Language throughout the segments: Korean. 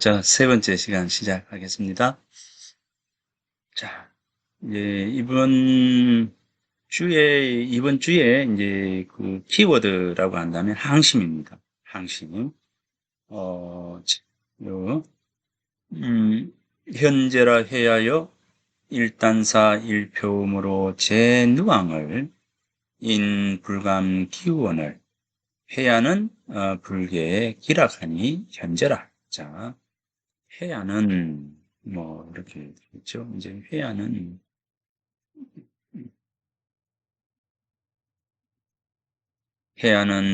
자, 세 번째 시간 시작하겠습니다. 자, 이번 주에, 이제, 그, 키워드라고 한다면, 항심입니다. 항심. 자, 요, 음, 현재라 해야여, 일단사 일표음으로 제누왕을, 인불감 기원을, 해야는, 불개에 기락하니, 현재라. 자, 해야는 뭐 이렇게 있죠. 이제 해야는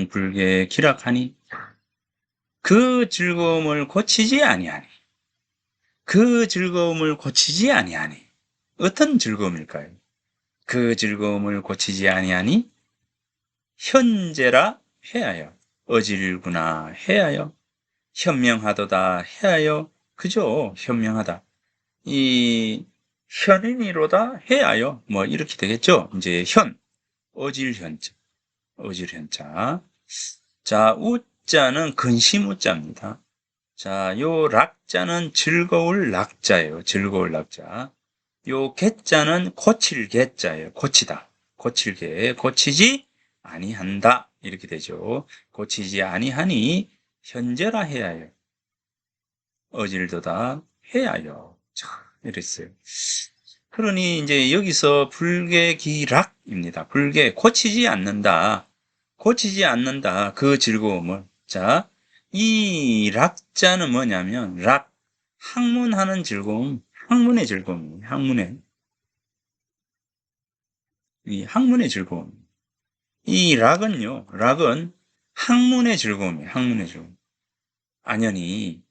불게 기락하니 그 즐거움을 고치지 아니하니 그 즐거움을 고치지 아니하니 어떤 즐거움일까요? 그 즐거움을 고치지 아니하니 현재라 해하여 어질구나 해하여 현명하도다 해하여 그죠? 현명하다 이 현인이로다 해하여 뭐 이렇게 되겠죠. 이제 어질현자 어질현자. 자, 우자는 근심 우자입니다. 자, 요 락자는 즐거울 락자예요. 즐거울 락자. 요 개자는 고칠 개자예요. 고치다. 고칠 개. 고치지 아니한다. 이렇게 되죠. 고치지 아니하니 현재라 해야 해요. 어질도다 해야 해요. 자, 이랬어요. 그러니 이제 여기서 불개기락입니다. 고치지 않는다. 고치지 않는다. 그 즐거움을. 자, 이 락자는 뭐냐면 학문하는 즐거움, 학문의 즐거움, 학문의 즐거움. 이 락은 학문의 즐거움이에요. 학문의 즐거움. 안연히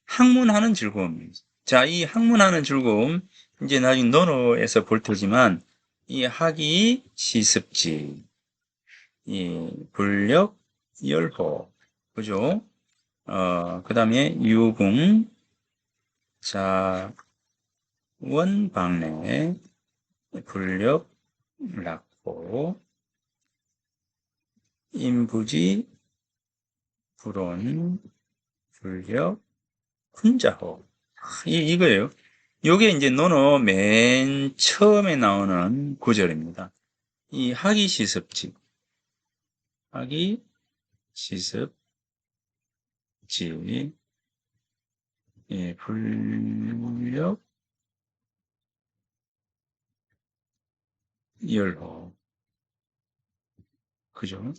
학문하는 즐거움입니다. 자, 이 학문하는 즐거움, 이제 나중에 논어에서 볼 테지만, 이 학이 시습지, 이 불력, 열호, 그죠? 그 다음에 유궁, 자, 원방래, 불력, 락호, 인부지, 불온, 불력, 훈자호. 이거예요. 요게 이제 논어 맨 처음에 나오는 구절입니다. 이 학이시습지, 학이시습지, 예, 불력, 열호, 그죠?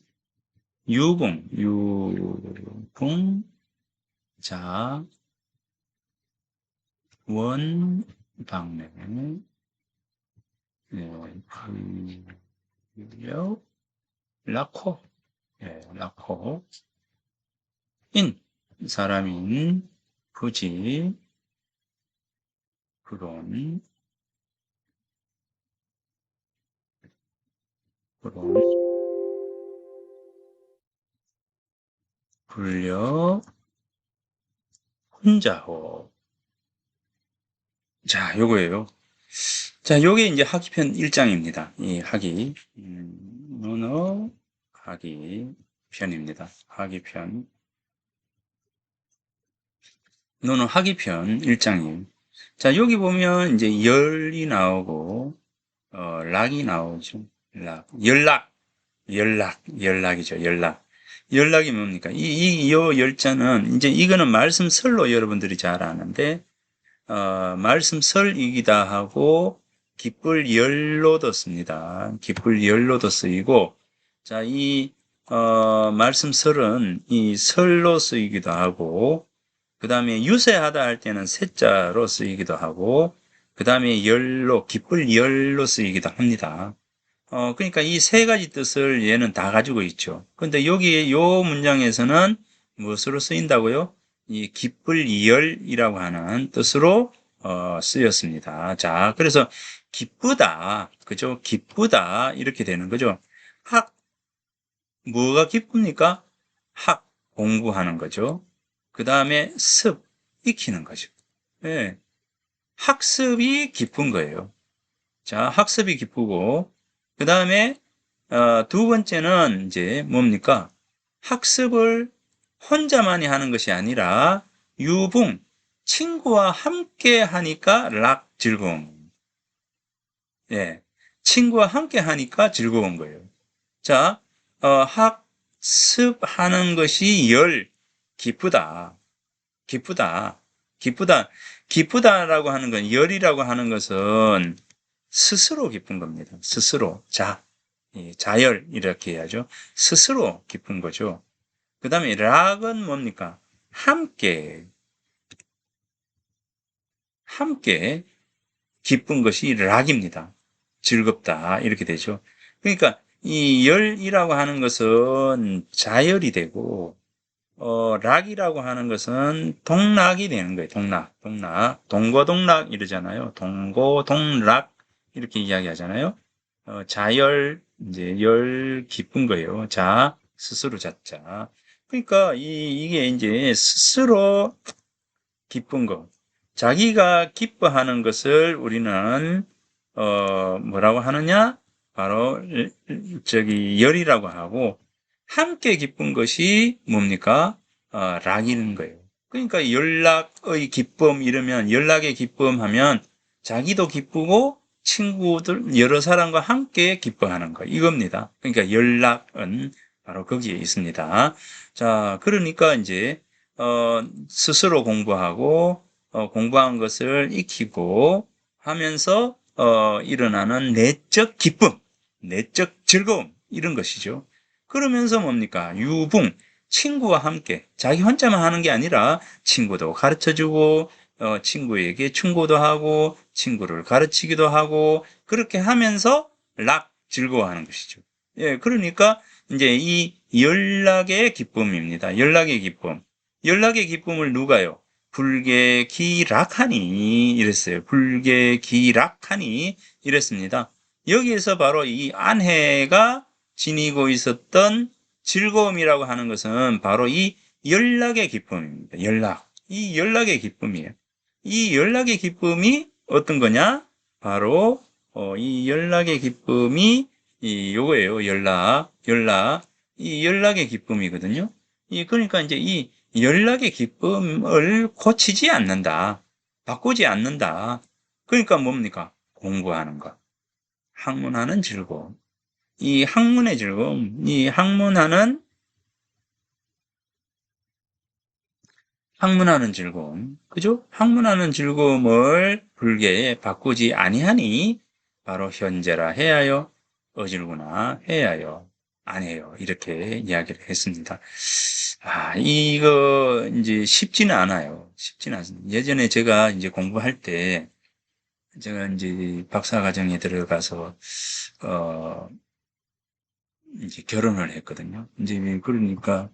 유궁, 자, 원, 방래, 예, 불력, 라코, 예, 라코, 사람인, 부지, 불온, 불온, 불력, 혼자호. 자, 요거예요. 자, 요게 이제 학기편 1장입니다. 이 학기. 논어 학기 편입니다. 학기편. 논어 학기편 1장이에요. 자, 여기 보면 이제 열이 나오고, 락이 나오죠. 연락이죠. 연락이 뭡니까? 요 열자는, 이제 이거는 말씀설로 여러분들이 잘 아는데, 말씀설이기다 하고, 기쁠 열로도 씁니다. 기쁠 열로도 쓰이고, 자, 말씀설은 이 설로 쓰이기도 하고, 그 다음에 유세하다 할 때는 세자로 쓰이기도 하고, 그 다음에 기쁠 열로 쓰이기도 합니다. 그러니까 이 세 가지 뜻을 얘는 다 가지고 있죠. 근데 여기 요 문장에서는 무엇으로 쓰인다고요? 이 기쁠 열이라고 하는 뜻으로 쓰였습니다. 자, 그래서 기쁘다, 그죠? 기쁘다 이렇게 되는 거죠. 학 뭐가 기쁩니까? 공부하는 거죠. 그 다음에 익히는 거죠. 예, 학습이 기쁜 거예요. 자, 학습이 기쁘고, 그 다음에, 두 번째는 이제 뭡니까? 학습을 혼자만이 하는 것이 아니라 유붕, 친구와 함께 하니까 락 즐거움. 예. 친구와 함께 하니까 즐거운 거예요. 자, 학습하는 것이 기쁘다. 기쁘다. 기쁘다. 기쁘다라고 하는 건, 열이라고 하는 것은 스스로 기쁜 겁니다. 스스로. 자열, 이렇게 해야죠. 스스로 기쁜 거죠. 그 다음에 락은 뭡니까? 함께, 함께 기쁜 것이 락입니다. 즐겁다. 이렇게 되죠. 그러니까 이 열이라고 하는 것은 자열이 되고, 락이라고 하는 것은 동락이 되는 거예요. 동락. 동거동락 이러잖아요. 동고동락 이렇게 이야기하잖아요. 자열, 이제 열 기쁜 거예요. 스스로 자자. 그러니까 이게 이제 스스로 기쁜 것. 자기가 기뻐하는 것을 우리는 뭐라고 하느냐? 바로 열이라고 하고 함께 기쁜 것이 뭡니까? 락이는 거예요. 그러니까 연락의 기쁨 이러면 연락의 기쁨 하면 자기도 기쁘고 친구들 여러 사람과 함께 기뻐하는 거 이겁니다. 그러니까 연락은 바로 거기에 있습니다. 자, 그러니까 이제 스스로 공부하고 공부한 것을 익히고 하면서 일어나는 내적 기쁨, 내적 즐거움 이런 것이죠. 그러면서 뭡니까? 유붕, 친구와 함께 자기 혼자만 하는 게 아니라 친구도 가르쳐주고 친구에게 충고도 하고 친구를 가르치기도 하고 그렇게 하면서 즐거워하는 것이죠. 예, 그러니까 이제 이 연락의 기쁨입니다. 연락의 기쁨. 연락의 기쁨을 누가요? 불계기락하니 이랬어요. 불계기락하니 이랬습니다. 여기에서 바로 이 안해가 지니고 있었던 즐거움이라고 하는 것은 바로 이 연락의 기쁨입니다. 이 연락의 기쁨이에요. 이 연락의 기쁨이 어떤 거냐? 바로 이 연락의 기쁨이 요거예요. 이 연락의 기쁨이거든요. 그러니까 이제 이 연락의 기쁨을 고치지 않는다. 바꾸지 않는다. 그러니까 뭡니까? 공부하는 것. 학문하는 즐거움. 이 학문의 즐거움, 학문하는 즐거움. 그죠? 학문하는 즐거움을 불개에 바꾸지 아니하니 바로 현재라 해야 하여 어질구나 해야 하여 안 해요. 이렇게 이야기를 했습니다. 이거 이제 쉽지는 않아요. 쉽지는 않습니다. 예전에 제가 이제 공부할 때 제가 이제 박사과정에 들어가서 어 이제 결혼을 했거든요. 이제 그러니까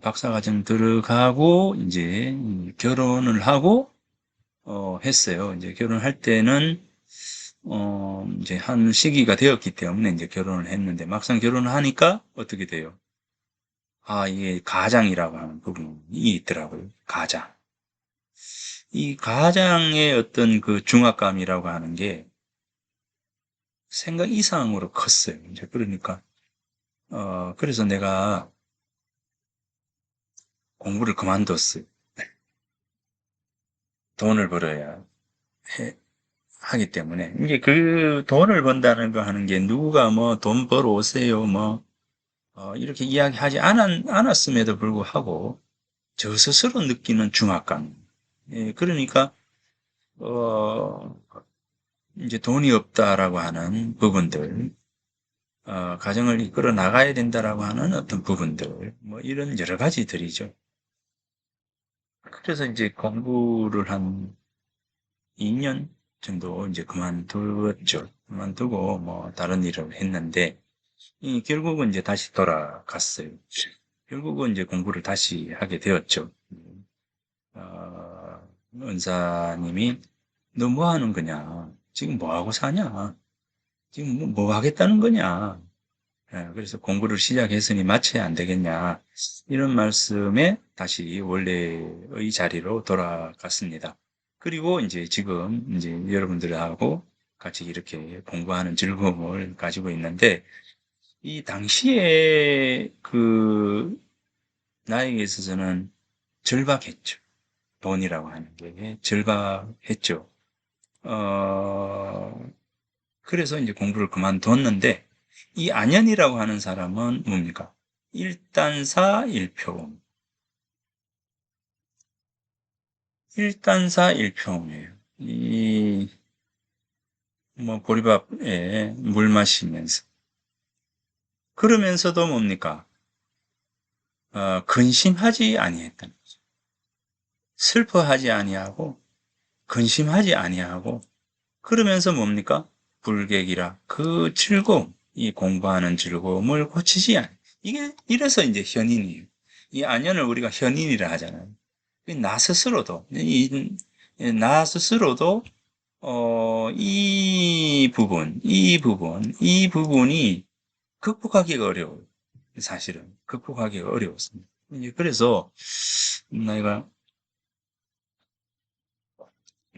박사과정 들어가고 이제 결혼을 하고 했어요. 이제 결혼할 때는 이제 한 시기가 되었기 때문에 이제 결혼을 했는데 막상 결혼을 하니까 어떻게 돼요? 이게 가장이라고 하는 부분이 있더라고요. 가장. 이 가장의 어떤 그 중압감이라고 하는 게 생각 이상으로 컸어요. 이제 그러니까 그래서 내가 공부를 그만뒀어요. 돈을 벌어야 하기 때문에 이게 그 돈을 번다는 거 하는 게 누가 뭐 돈 벌어 오세요 뭐 이렇게 이야기하지 않았음에도 불구하고 저 스스로 느끼는 중압감. 그러니까 어 이제 돈이 없다라고 하는 부분들, 가정을 이끌어 나가야 된다라고 하는 어떤 부분들, 뭐 이런 여러 가지들이죠. 그래서 이제 공부를 한 2년 정도 이제 그만두었죠. 그만두고 뭐 다른 일을 했는데 결국은 이제 다시 돌아갔어요. 결국은 이제 공부를 다시 하게 되었죠. 은사님이 너 뭐 하는 거냐? 지금 뭐 하고 사냐? 지금 뭐 하겠다는 거냐? 그래서 공부를 시작했으니 마쳐야 안 되겠냐? 이런 말씀에 다시 원래의 자리로 돌아갔습니다. 그리고 이제 지금 이제 여러분들하고 같이 이렇게 공부하는 즐거움을 가지고 있는데 이 당시에 그 나에게 있어서는 절박했죠. 돈이라고 하는 게 절박했죠. 그래서 이제 공부를 그만뒀는데, 이 안현이라고 하는 사람은 뭡니까? 일단사 일표음. 일단사 일표음이에요. 보리밥에 물 마시면서. 그러면서도 뭡니까? 근심하지 아니했던 거죠. 슬퍼하지 아니하고, 근심하지 아니하고, 그러면서 뭡니까? 불객이라 그 즐거움, 이 공부하는 즐거움을 고치지 않. 이게 이래서 이제 현인이에요. 이 안연을 우리가 현인이라 하잖아요. 나 스스로도 나 스스로도 이 부분이 극복하기가 어려워요. 사실은 극복하기가 어려웠습니다. 이제 그래서 내가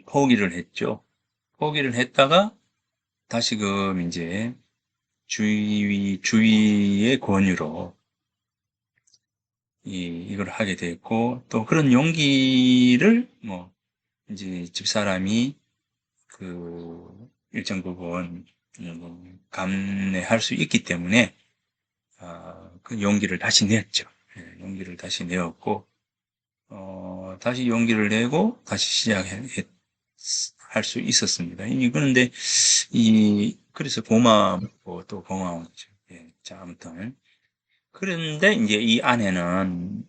포기를 했죠. 포기를 했다가 다시금 이제 주위의 권유로 이걸 하게 됐고, 또 그런 용기를 이제 집사람이 일정 부분 감내할 수 있기 때문에 그 용기를 다시 냈죠. 용기를 다시 내었고, 다시 용기를 내고 다시 시작할 수 있었습니다. 그런데 그래서 고마웠고 또 고마웠죠. 자, 아무튼. 그런데 이제 이 아내는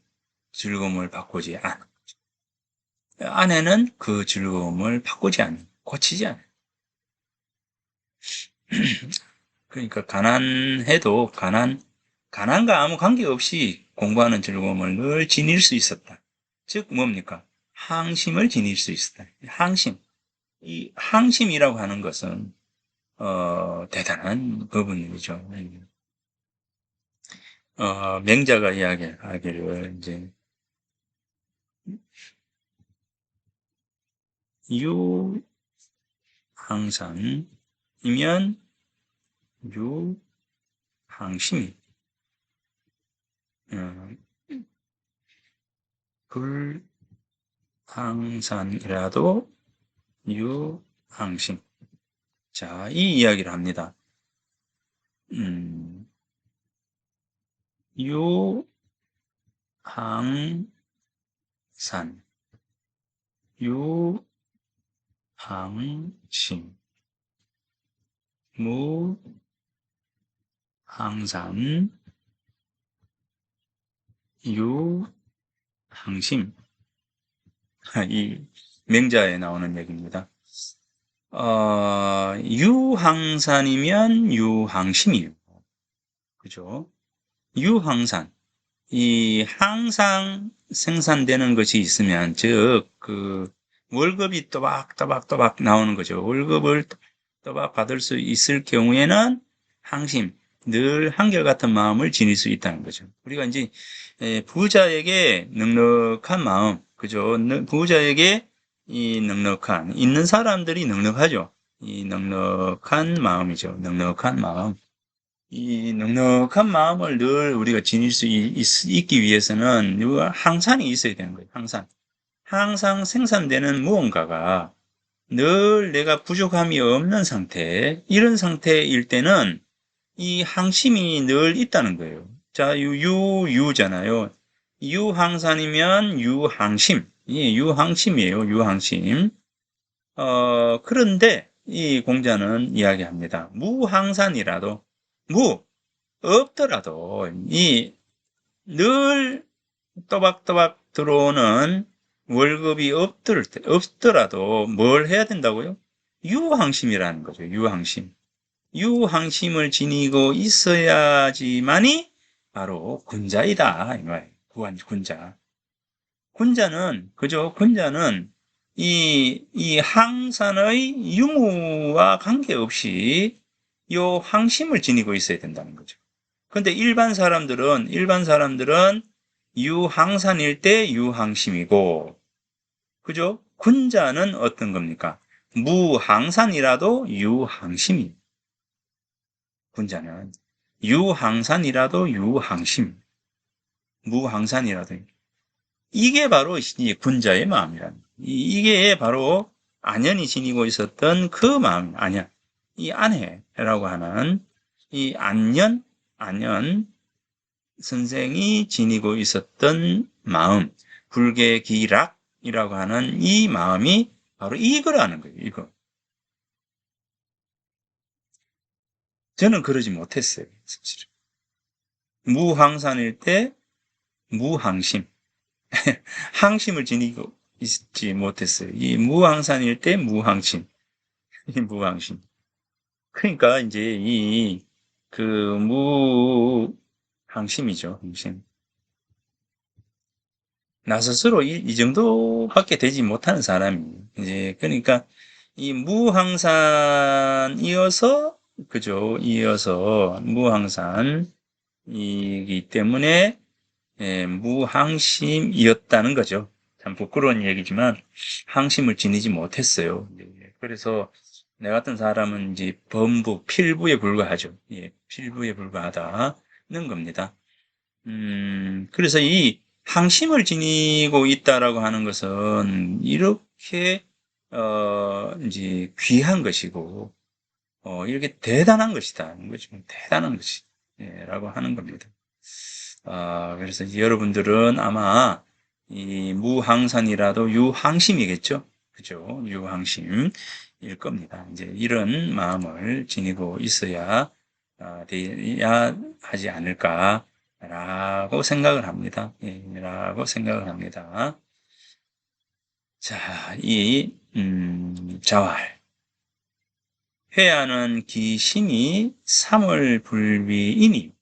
즐거움을 바꾸지 않아. 아내는 그 즐거움을 바꾸지 않아. 고치지 않아. 그러니까 가난과 아무 관계없이 공부하는 즐거움을 늘 지닐 수 있었다. 즉 뭡니까? 항심을 지닐 수 있었다. 항심. 이 항심이라고 하는 것은 대단한 부분이죠. 맹자가 이야기하기를 이제 유항산이면 유항심이 불항산이라도 유항심. 자, 이 이야기를 합니다. 유항산, 유항심, 무항산, 유항심. 이 맹자에 나오는 얘기입니다. 유항산이면 유항심이에요. 그죠? 유항산. 이 항상 생산되는 것이 있으면, 즉, 월급이 또박또박 나오는 거죠. 월급을 또박 받을 수 있을 경우에는 항심, 늘 한결같은 마음을 지닐 수 있다는 거죠. 우리가 이제 부자에게 넉넉한 마음, 그죠? 부자에게 있는 사람들이 넉넉하죠. 이 넉넉한 마음이죠. 넉넉한 마음. 이 넉넉한 마음을 늘 우리가 지닐 수 있기 위해서는 항산이 있어야 되는 거예요. 항산. 항상 생산되는 무언가가 늘 내가 부족함이 없는 상태, 이런 상태일 때는 이 항심이 늘 있다는 거예요. 자, 유잖아요. 유항산이면 유항심. 유항심이에요. 유항심. 그런데 이 공자는 이야기합니다. 무항산이라도, 없더라도, 늘 또박또박 들어오는 월급이 없더라도 뭘 해야 된다고요? 유항심이라는 거죠. 유항심. 유항심을 지니고 있어야지만이 바로 군자이다. 이 말이에요. 군자. 군자는 이 항산의 유무와 관계없이 요 항심을 지니고 있어야 된다는 거죠. 근데 일반 사람들은 유항산일 때 유항심이고, 그죠? 군자는 어떤 겁니까? 무항산이라도 유항심이. 군자는 유항산이라도 유항심. 무항산이라도. 이게 바로 이 군자의 마음이란. 이게 바로 안현이 지니고 있었던 그 마음, 안현. 이 안해라고 하는 이 안현 선생이 지니고 있었던 마음, 불계기락이라고 하는 이 마음이 바로 이거라는 거예요, 이거. 저는 그러지 못했어요, 사실은. 무항산일 때 무항심. 항심을 지니고 있지 못했어요. 이 무항산일 때 무항심. 이 무항심. 그러니까 이제 그 무항심이죠, 항심. 나 스스로 이 정도밖에 되지 못하는 사람이 이제 그러니까 이 무항산이어서 그죠? 이어서 무항산이기 때문에 무항심이었다는 거죠. 참 부끄러운 얘기지만 항심을 지니지 못했어요. 그래서 내 같은 사람은 이제 필부에 불과하죠. 예, 필부에 불과하다는 겁니다. 그래서 이 항심을 지니고 있다라고 하는 것은 이렇게 이제 귀한 것이고 이렇게 대단한 것이다. 이거죠. 대단한 것이 라고 하는 겁니다. 그래서 이제 여러분들은 아마 이 무항산이라도 유항심이겠죠. 그죠? 유항심일 겁니다. 이제 이런 마음을 지니고 있어야 돼야 하지 않을까라고 생각을 합니다. 예, 라고 생각을 합니다. 자, 자활. 회하는 기신이 삼월불비이니.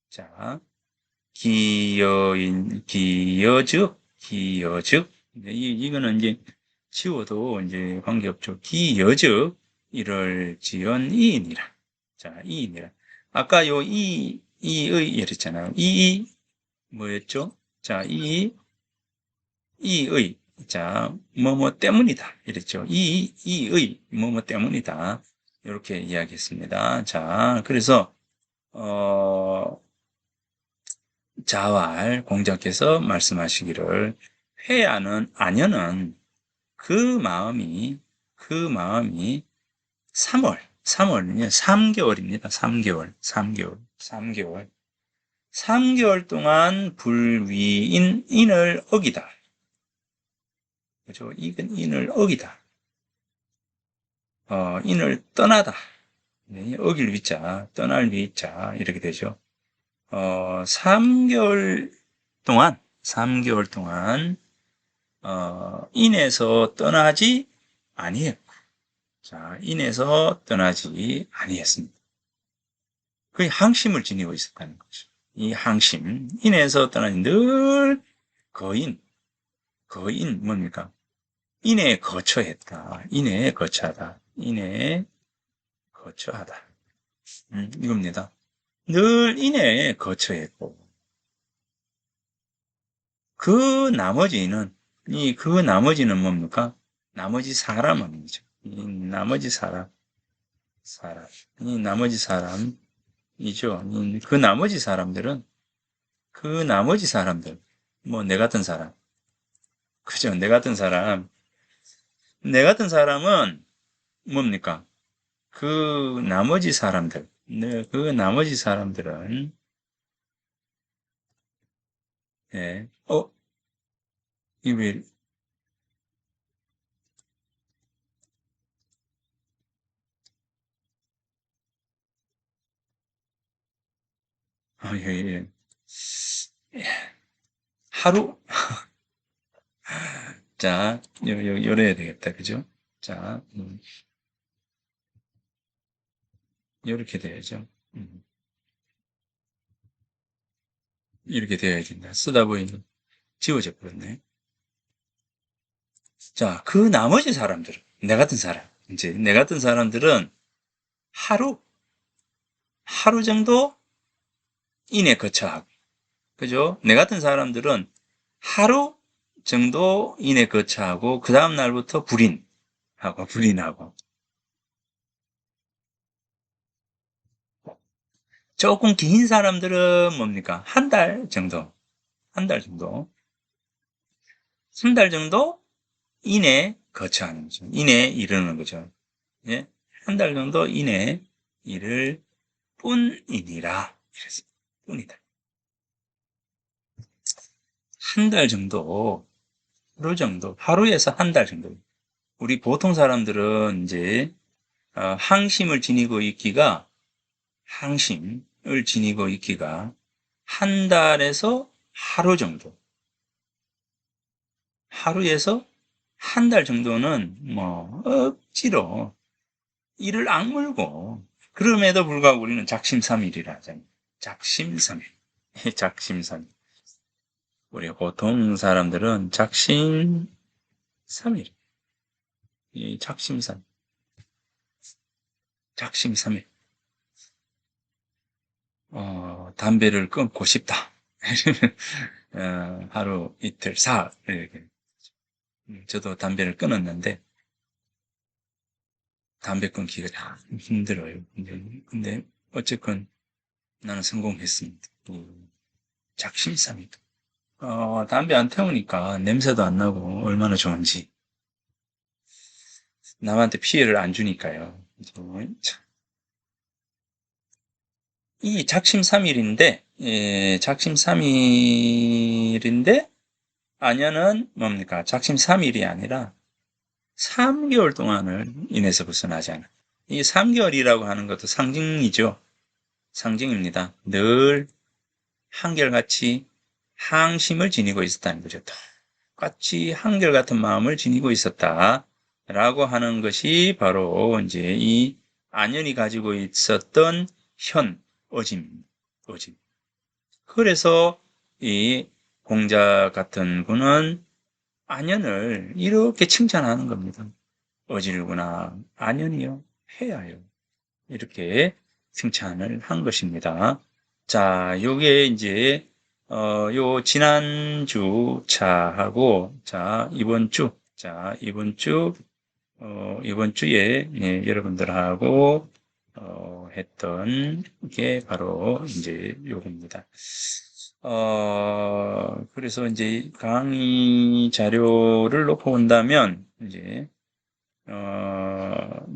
자, 기여즉. 이거는 이제 지워도 이제 관계없죠. 기여즉, 이를 지은 이인이라. 자, 이인이라. 아까 이의 이랬잖아요. 뭐였죠? 자, 이의. 자, 뭐뭐 때문이다. 이랬죠. 이의, 뭐뭐 때문이다. 이렇게 이야기했습니다. 자, 그래서, 자활 공자께서 말씀하시기를 안현은 그 마음이 3월은요, 3개월입니다. 3개월 동안 불위인 인을 어기다. 그죠? 이건 인을 어기다. 인을 떠나다. 네, 어길 위자, 떠날 위자, 이렇게 되죠. 3개월 동안, 인에서 떠나지 아니했고, 자, 인에서 떠나지 아니했습니다. 그 항심을 지니고 있었다는 거죠. 이 항심, 인에서 떠나지 늘 뭡니까? 인에 거처했다. 인에 거처하다. 인에 거처하다. 이겁니다. 늘 인에 거처했고, 그 나머지는 뭡니까? 나머지 사람이죠. 이 나머지 사람. 이 나머지 사람이죠. 그 나머지 사람들, 뭐, 내 같은 사람. 그죠? 내 같은 사람은 뭡니까? 그 나머지 사람들은, 예, 이왜 예, 예. 하루? 자, 요래야 되겠다. 그죠? 자, 요렇게 돼야죠. 이렇게 되어야 된다. 쓰다 보니 지워져 버렸네. 자, 그 나머지 사람들은, 내 같은 사람들은 하루, 하루 정도 이내 거처하고, 그죠? 내 같은 사람들은 하루 정도 이내 거처하고, 그 다음 날부터 불인하고. 조금 긴 사람들은 뭡니까? 한 달 정도. 한 달 정도 이내 거처하는 거죠. 이내에 이르는 거죠. 예? 한 달 정도 이내에 이를 뿐이니라. 이랬습니다. 뿐이다. 한 달 정도, 하루 정도, 하루에서 한 달 정도. 우리 보통 사람들은 이제 항심을 지니고 있기가 항심을 지니고 있기가 한 달에서 하루 정도, 하루에서 한 달 정도는 뭐 억지로 이를 악물고 그럼에도 불구하고 우리는 작심삼일이라 하잖아요. 작심삼일. 작심삼일. 우리 보통 사람들은 작심삼일. 이 작심삼일. 작심삼일. 담배를 끊고 싶다. 하루, 이틀, 사흘, 이렇게. 저도 담배를 끊었는데, 담배 끊기가 참 힘들어요. 근데 어쨌건 나는 성공했습니다. 작심삼일. 담배 안 태우니까 냄새도 안 나고 얼마나 좋은지. 남한테 피해를 안 주니까요. 이 작심삼일인데, 작심삼일인데, 아녀는 뭡니까? 작심삼일이 아니라 3개월 동안을 인해서 벗어나지 않아. 이 3개월이라고 하는 것도 상징이죠. 상징입니다. 늘 한결같이 항심을 지니고 있었다는 거죠. 똑같이 한결같은 마음을 지니고 있었다. 라고 하는 것이 바로 이제 이 안연이 가지고 있었던 어짐입니다. 어짐. 그래서 이 공자 같은 분은 안연을 이렇게 칭찬하는 겁니다. 어질구나. 안연이요. 해야요. 이렇게 칭찬을 한 것입니다. 자, 요게 이제, 요 지난주 차하고, 자, 이번 주에, 예, 여러분들하고, 했던 게 바로 이제 요겁니다. 그래서 이제 강의 자료를 놓고 본다면, 이제,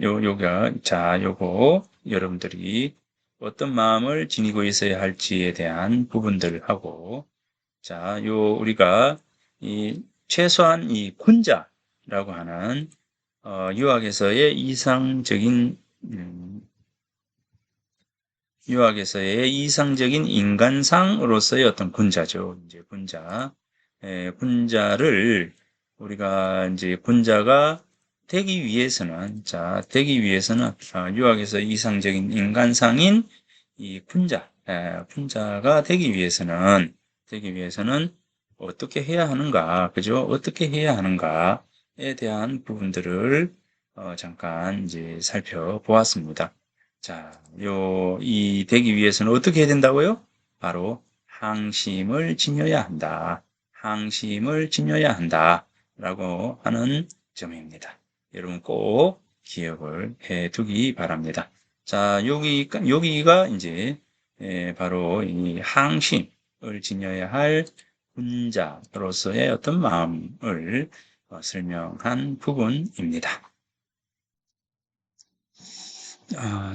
요거, 여러분들이 어떤 마음을 지니고 있어야 할지에 대한 부분들하고, 자, 우리가 최소한 이 군자라고 하는, 유학에서의 이상적인 인간상으로서의 어떤 군자죠. 이제 군자. 군자를 우리가 이제 군자가 되기 위해서는, 유학에서 이상적인 인간상인 이 군자가 되기 위해서는 어떻게 해야 하는가, 그죠? 어떻게 해야 하는가에 대한 부분들을 잠깐 이제 살펴보았습니다. 자, 이 되기 위해서는 어떻게 해야 된다고요? 바로 항심을 지녀야 한다. 항심을 지녀야 한다. 라고 하는 점입니다. 여러분 꼭 기억을 해 두기 바랍니다. 자, 여기가 이제 바로 이 항심을 지녀야 할 군자로서의 어떤 마음을 설명한 부분입니다.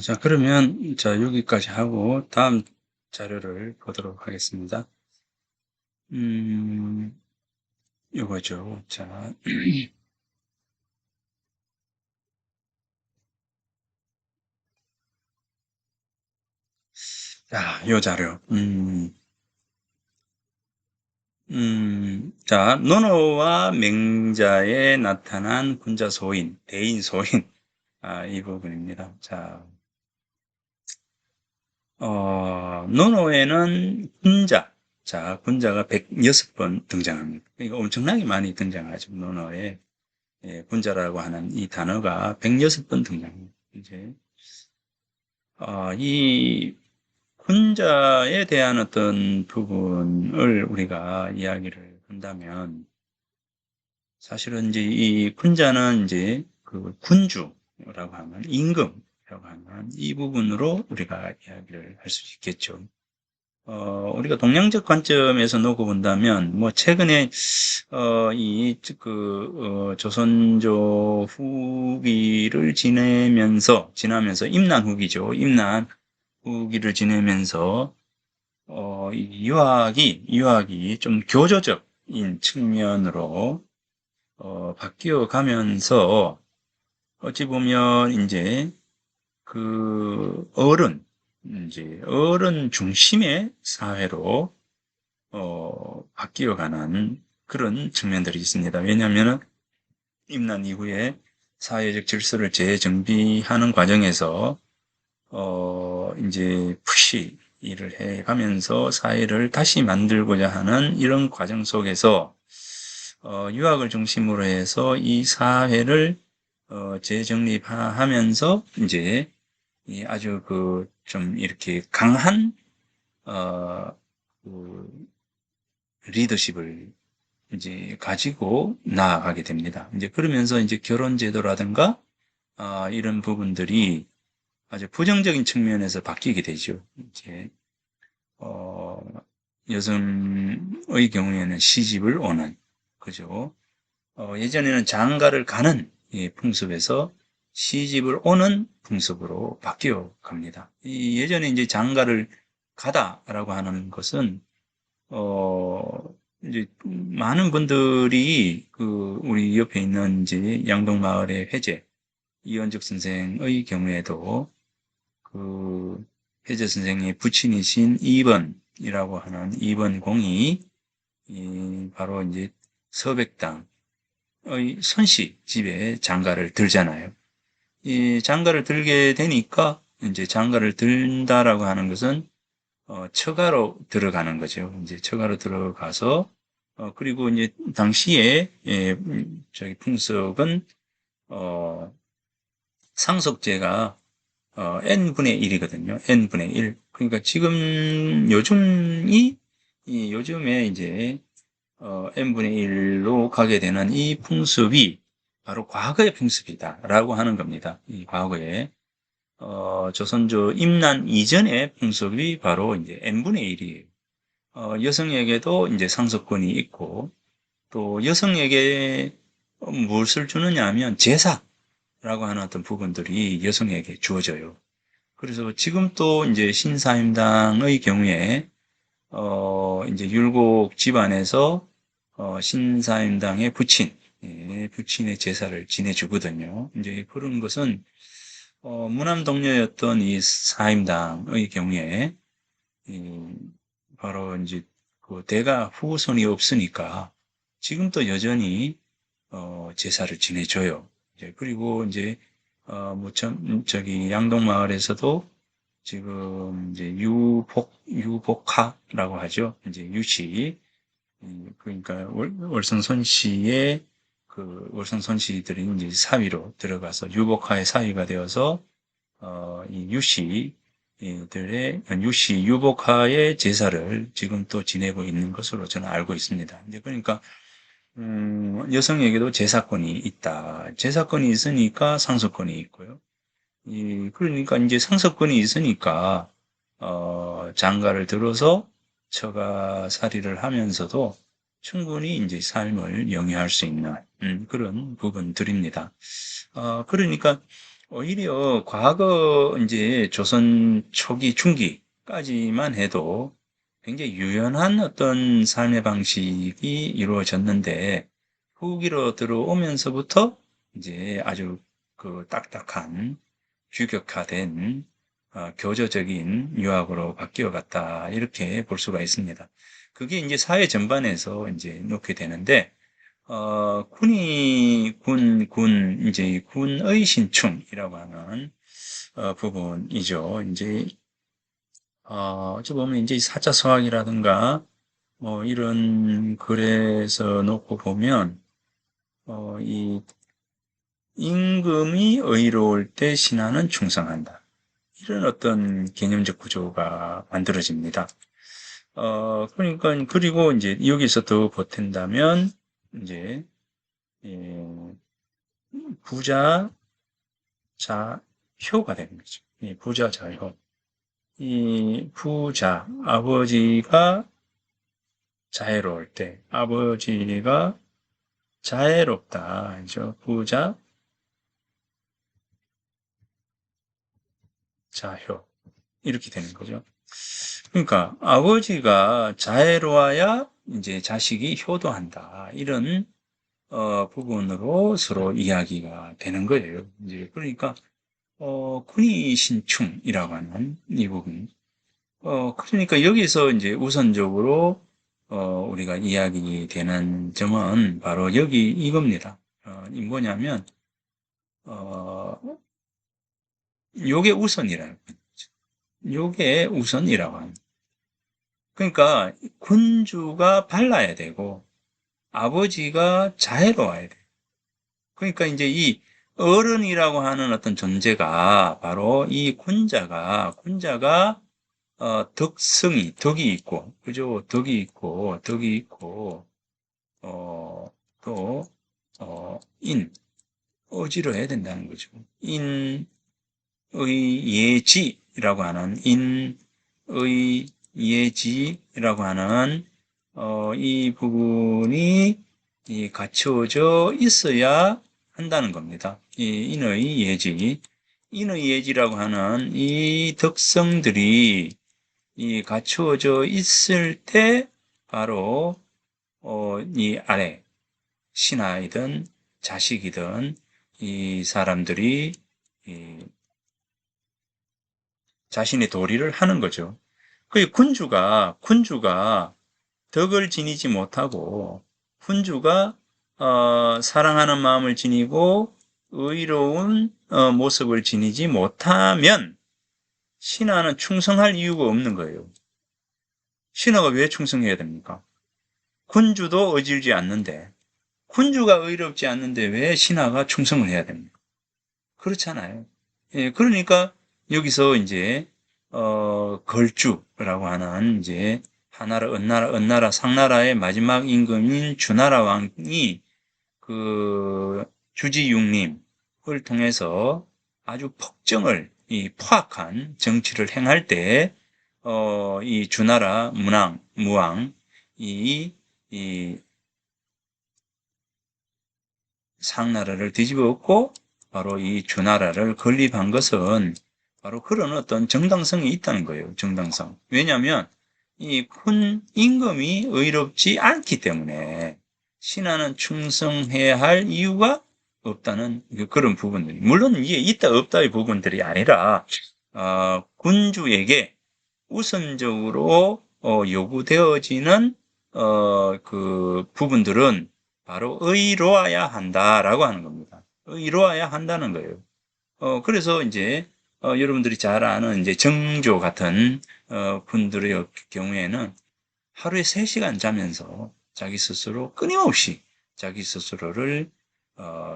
자, 그러면, 자, 여기까지 하고, 다음 자료를 보도록 하겠습니다. 요거죠. 자, 자, 요 자료. 자, 논어와 맹자에 나타난 군자 소인, 대인 소인. 이 부분입니다. 자, 논어에는 군자가 106번 등장합니다. 이거 엄청나게 많이 등장하죠. 논어에. 예, 군자라고 하는 이 단어가 106번 등장합니다. 이제, 이 군자에 대한 어떤 부분을 우리가 이야기를 한다면, 사실은 이제 이 군자는 이제 그 군주라고 하는 임금이라고 하는 이 부분으로 우리가 이야기를 할 수 있겠죠. 우리가 동양적 관점에서 놓고 본다면, 뭐, 최근에, 조선조 후기를 지나면서, 임난 후기죠. 임난 후기를 지내면서, 이 유학이 좀 교조적인 측면으로, 바뀌어 가면서, 어찌 보면, 그, 어른 중심의 사회로, 바뀌어가는 그런 측면들이 있습니다. 왜냐하면 임난 이후에 사회적 질서를 재정비하는 과정에서 이제 푸시 일을 해가면서 사회를 다시 만들고자 하는 이런 과정 속에서 유학을 중심으로 해서 이 사회를 재정립하면서 이제 이 아주 그 좀 이렇게 강한 그 리더십을 이제 가지고 나아가게 됩니다. 이제 그러면서 이제 결혼 제도라든가 이런 부분들이 아주 부정적인 측면에서 바뀌게 되죠. 이제 어, 여성의 경우에는 시집을 오는 그죠. 예전에는 장가를 가는 이 풍습에서 시집을 오는 풍습으로 바뀌어 갑니다. 이 예전에 이제 장가를 가다라고 하는 것은 이제 많은 분들이 그 우리 옆에 있는 이제 양동마을의 회재 이원적 선생의 경우에도 그 회재 선생의 부친이신 이번이라고 하는 이번공이 바로 이제 서백당의 선씨 집에 장가를 들잖아요. 이 장가를 들게 되니까 이제 장가를 든다라고 하는 것은 처가로 들어가는 거죠. 이제 처가로 들어가서 그리고 이제 당시에 저기 풍속은 어, 상속제가 n분의 1이거든요. n분의 1. 그러니까 지금 요즘에 이제 n분의 1로 가게 되는 이 풍습이 바로 과거의 풍습이다라고 하는 겁니다. 이 과거에 조선조 임난 이전의 풍습이 바로 이제 n분의 1이에요. 여성에게도 이제 상속권이 있고, 또 여성에게 무엇을 주느냐 하면 제사라고 하는 어떤 부분들이 여성에게 주어져요. 그래서 지금 또 이제 신사임당의 경우에, 이제 율곡 집안에서, 신사임당의 부친의 제사를 지내주거든요. 이제 그런 것은, 무남동녀였던 이 사임당의 경우에, 이 바로 이제 그 대가 후손이 없으니까 지금도 여전히 제사를 지내줘요. 이제 그리고 이제 저기 양동마을에서도 지금 이제 유복하라고 하죠. 이제 유씨 그러니까 월성선 씨의 그 월성선 씨들이 이제 사위로 들어가서 유복하의 사위가 되어서 이 유복하의 제사를 지금 또 지내고 있는 것으로 저는 알고 있습니다. 이제 그러니까, 여성에게도 제사권이 있다. 제사권이 있으니까 상속권이 있고요. 그러니까 이제 상속권이 있으니까, 장가를 들어서 처가살이를 하면서도 충분히 이제 삶을 영위할 수 있는, 그런 부분들입니다. 그러니까 오히려 과거 이제 조선 초기 중기까지만 해도 굉장히 유연한 어떤 삶의 방식이 이루어졌는데 후기로 들어오면서부터 이제 아주 그 딱딱한 규격화된 교조적인 유학으로 바뀌어 갔다 이렇게 볼 수가 있습니다. 그게 이제 사회 전반에서 이제 놓게 되는데 이제 군의 신충이라고 하는, 부분이죠. 이제, 어찌 보면 이제 사자성악이라든가, 뭐, 이런 글에서 놓고 보면, 이 임금이 의로울 때 신하는 충성한다. 이런 어떤 개념적 구조가 만들어집니다. 그러니까, 그리고 이제 여기서 더 보탠다면, 이제, 예, 부자, 자효가 되는 거죠. 이 부자 자효. 이 부자, 아버지가 자애로울 때, 아버지가 자애롭다. 그죠? 부자, 자효. 이렇게 되는 거죠. 그러니까 아버지가 자애로워야 이제 자식이 효도한다. 이런 부분으로 서로 이야기가 되는 거예요. 이제 그러니까 kun이신충이라고 하는 이 부분. 그러니까 여기서 이제 우선적으로 우리가 이야기되는 점은 바로 여기 이겁니다. 이 뭐냐면 어, 요게 우선이라는 거죠. 요게 우선이라고 합니다. 그러니까 군주가 발라야 되고 아버지가 자애로워야 돼요. 그러니까 이제 이 어른이라고 하는 어떤 존재가 바로 이 군자가 덕이 있고, 그죠? 덕이 있고, 어, 또, 어지러야 된다는 거죠. 인의 예지라고 하는, 인의 예지라고 하는, 이 부분이 갖춰져 있어야 한다는 겁니다. 이 인의 예지. 인의 예지라고 하는 이 덕성들이 이 갖추어져 있을 때 바로 이 아래 신하이든 자식이든 이 사람들이 이 자신의 도리를 하는 거죠. 그 군주가 덕을 지니지 못하고 군주가 사랑하는 마음을 지니고 의로운 모습을 지니지 못하면 신하는 충성할 이유가 없는 거예요. 신하가 왜 충성해야 됩니까? 군주도 의질지 않는데, 군주가 의롭지 않는데 왜 신하가 충성을 해야 됩니까? 그렇잖아요. 예, 그러니까 여기서 이제, 걸주라고 하는 이제 하나라, 은나라, 상나라의 마지막 임금인 주나라 왕이 그 주지육림을 통해서 아주 이 포악한 정치를 행할 때, 이 주나라 무왕, 이 상나라를 뒤집어 엎고 바로 이 주나라를 건립한 것은 바로 그런 어떤 정당성이 있다는 거예요. 정당성. 왜냐하면 이 큰 임금이 의롭지 않기 때문에 신하는 충성해야 할 이유가 없다는 그런 부분들이. 물론 이게 있다 없다의 부분들이 아니라 군주에게 우선적으로 요구되어지는 그 부분들은 바로 의로워야 한다라고 하는 겁니다. 의로워야 한다는 거예요. 그래서 이제 여러분들이 잘 아는 이제 정조 같은 분들의 경우에는 하루에 3시간 자면서 자기 스스로 끊임없이 자기 스스로를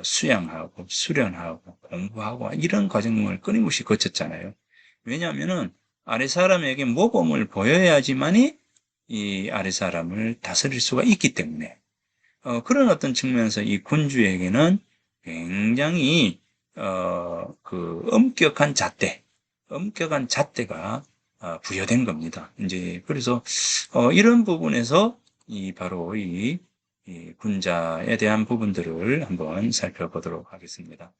수양하고 수련하고 공부하고 이런 과정을 끊임없이 거쳤잖아요. 왜냐하면은 아래 사람에게 모범을 보여야지만이 이 아래 사람을 다스릴 수가 있기 때문에 그런 어떤 측면에서 이 군주에게는 굉장히 그 엄격한 잣대가 부여된 겁니다. 이제 그래서 이런 부분에서 바로 이 군자에 대한 부분들을 한번 살펴보도록 하겠습니다.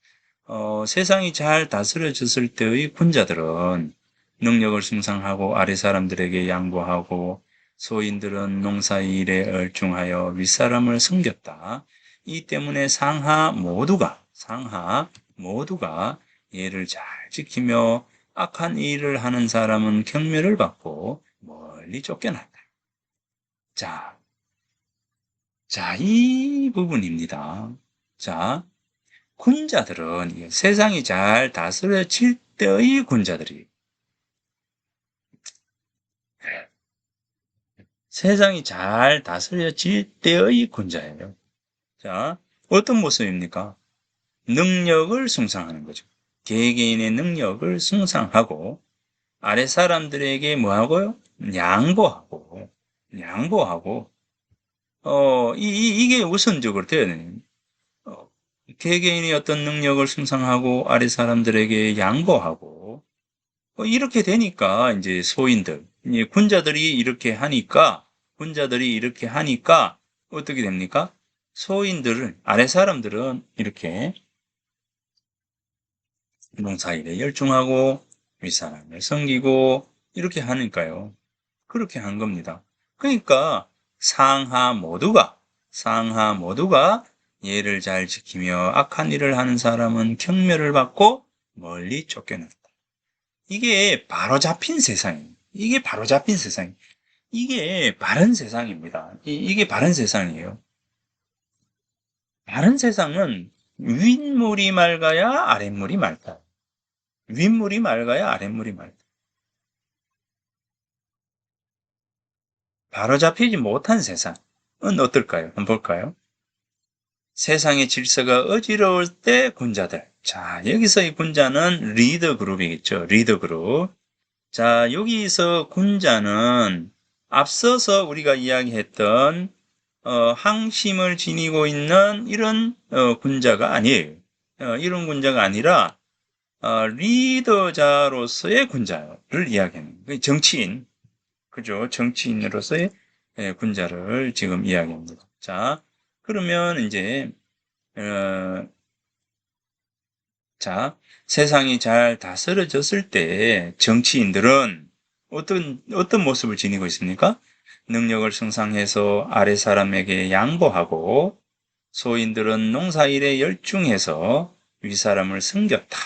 세상이 잘 다스려졌을 때의 군자들은 능력을 숭상하고 아래 사람들에게 양보하고 소인들은 농사일에 얼중하여 윗사람을 섬겼다. 이 때문에 상하 모두가 예를 잘 지키며 악한 일을 하는 사람은 경멸을 받고 멀리 쫓겨났다. 자, 이 부분입니다. 자, 군자들은 세상이 잘 다스려질 때의 군자들이 세상이 잘 다스려질 때의 군자예요. 자, 어떤 모습입니까? 능력을 숭상하는 거죠. 개개인의 능력을 숭상하고 아래 사람들에게 뭐하고요? 양보하고 이게 우선적으로 되어야 되는 개개인의 어떤 능력을 숭상하고 아래 사람들에게 양보하고 이렇게 되니까 이제 소인들, 이제 군자들이 이렇게 하니까 어떻게 됩니까? 소인들은, 아래 사람들은 이렇게 농사일에 열중하고 윗사람을 섬기고 이렇게 하니까요. 그렇게 한 겁니다. 그러니까 상하 모두가 예를 잘 지키며 악한 일을 하는 사람은 경멸을 받고 멀리 쫓겨난다. 이게 바로 잡힌 세상이에요. 이게 바로 잡힌 세상. 이게 바른 세상입니다. 이게 바른 세상이에요. 바른 세상은 윗물이 맑아야 아랫물이 맑다. 윗물이 맑아야 아랫물이 맑다. 바로 잡히지 못한 세상은 어떨까요? 한번 볼까요? 세상의 질서가 어지러울 때 군자들. 자, 여기서 이 군자는 리더 그룹이겠죠. 리더 그룹. 자, 여기서 군자는 앞서서 우리가 이야기했던 항심을 지니고 있는 이런 군자가 아니에요. 이런 군자가 아니라 리더자로서의 군자를 이야기하는 거예요. 정치인, 그죠? 정치인으로서의 군자를 지금 이야기합니다. 자, 그러면 이제 어, 자, 세상이 잘 다스려졌을 때 정치인들은 어떤 모습을 지니고 있습니까? 능력을 승상해서 아래 사람에게 양보하고 소인들은 농사일에 열중해서 윗사람을 섬겼다.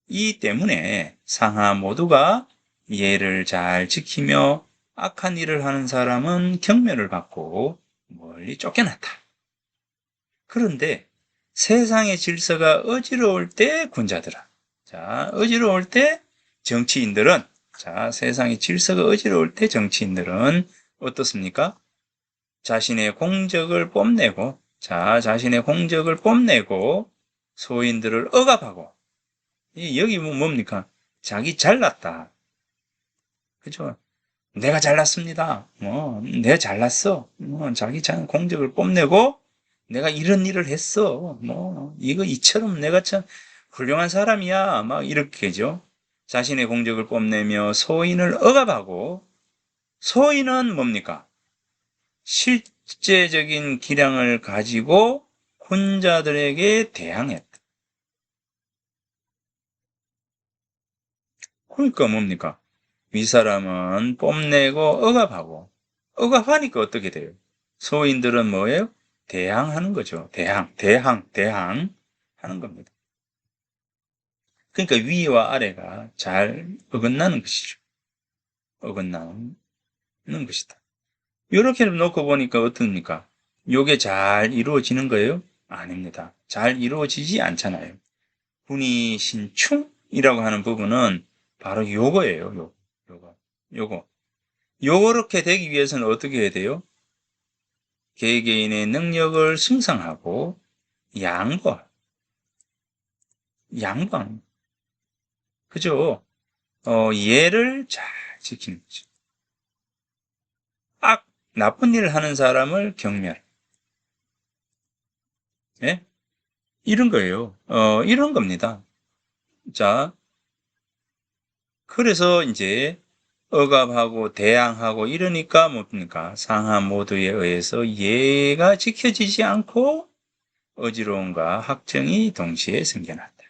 이 때문에 상하 모두가 예를 잘 지키며 악한 일을 하는 사람은 경멸을 받고 멀리 쫓겨났다. 그런데 세상의 질서가 어지러울 때 군자들아. 자, 어지러울 때 정치인들은, 자, 세상의 질서가 어지러울 때 정치인들은 어떻습니까? 자신의 공적을 뽐내고 소인들을 억압하고, 여기 뭡니까? 자기 잘났다. 그죠? 내가 잘났습니다. 내가 잘났어. 자기 공적을 뽐내고, 내가 이런 일을 했어. 이처럼 내가 참 훌륭한 사람이야. 막 이렇게죠. 자신의 공적을 뽐내며 소인을 억압하고, 소인은 뭡니까? 실제적인 기량을 가지고 군자들에게 대항했다. 그러니까 뭡니까? 윗사람은 뽐내고 억압하니까 어떻게 돼요? 소인들은 뭐예요? 대항하는 거죠. 대항 하는 겁니다. 그러니까 위와 아래가 잘 어긋나는 것이죠. 어긋나는 것이다. 이렇게 놓고 보니까 어떻습니까? 요게 잘 이루어지는 거예요? 아닙니다. 잘 이루어지지 않잖아요. 분이신충이라고 하는 부분은 바로 요거예요. 요거. 요렇게 되기 위해서는 어떻게 해야 돼요? 개개인의 능력을 승상하고 양보, 양보하는, 그죠? 예를 잘 지키는 거죠. 나쁜 일을 하는 사람을 경멸. 예? 이런 거예요. 이런 겁니다. 자, 그래서 이제 억압하고 대항하고 이러니까 뭡니까? 상하 모두에 의해서 예가 지켜지지 않고 어지러움과 학정이 동시에 생겨났다.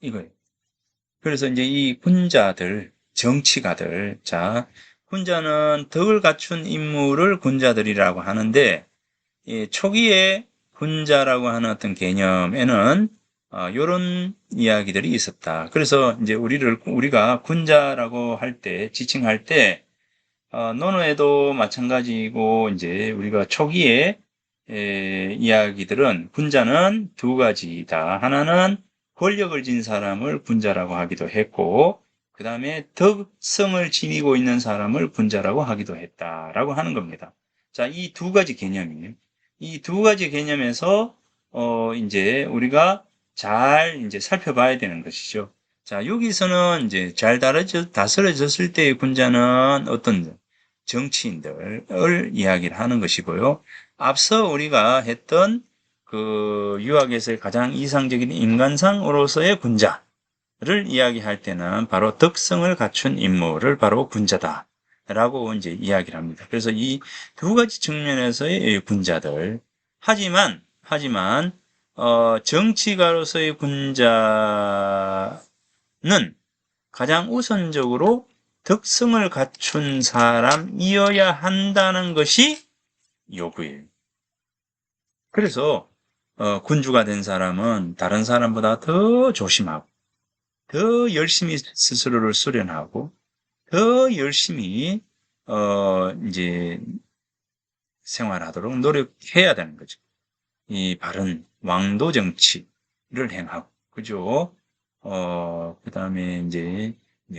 이거예요. 그래서 이제 이 군자들, 정치가들, 자, 군자는 덕을 갖춘 인물을 군자들이라고 하는데, 초기에 군자라고 하는 어떤 개념에는 이런 이야기들이 있었다. 그래서 이제 우리가 군자라고 할 때, 지칭할 때, 논어에도 마찬가지고, 이제 우리가 초기에 이야기들은 군자는 두 가지다. 하나는 권력을 진 사람을 군자라고 하기도 했고, 그 다음에 덕성을 지니고 있는 사람을 군자라고 하기도 했다라고 하는 겁니다. 자, 이 두 가지 개념이에요. 이 두 가지 개념에서 이제 우리가 잘 이제 살펴봐야 되는 것이죠. 자, 여기서는 이제 잘 다스려졌을 때의 군자는 어떤 정치인들을 이야기를 하는 것이고요. 앞서 우리가 했던 그 유학에서의 가장 이상적인 인간상으로서의 군자, 이야기할 때는 바로 덕성을 갖춘 인물을 바로 군자다. 라고 이제 이야기를 합니다. 그래서 이 두 가지 측면에서의 군자들. 하지만, 정치가로서의 군자는 가장 우선적으로 덕성을 갖춘 사람이어야 한다는 것이 요구예요. 그래서, 군주가 된 사람은 다른 사람보다 더 조심하고, 더 열심히 스스로를 수련하고, 더 열심히, 이제 생활하도록 노력해야 되는 거죠. 이 바른 왕도 정치를 행하고, 그죠? 그 다음에 이제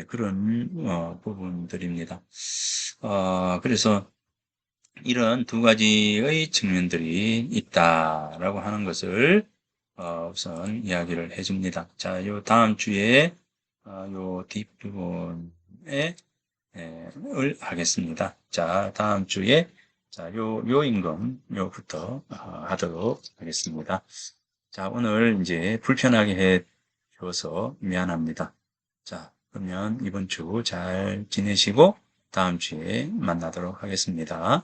그런, 부분들입니다. 그래서 이런 두 가지의 측면들이 있다라고 하는 것을, 우선 이야기를 해줍니다. 자, 요 다음 주에, 요 뒷부분에, 을 하겠습니다. 자, 다음 주에, 자, 요 임금, 요부터 하도록 하겠습니다. 자, 오늘 이제 불편하게 해 줘서 미안합니다. 자, 그러면 이번 주 잘 지내시고 다음 주에 만나도록 하겠습니다.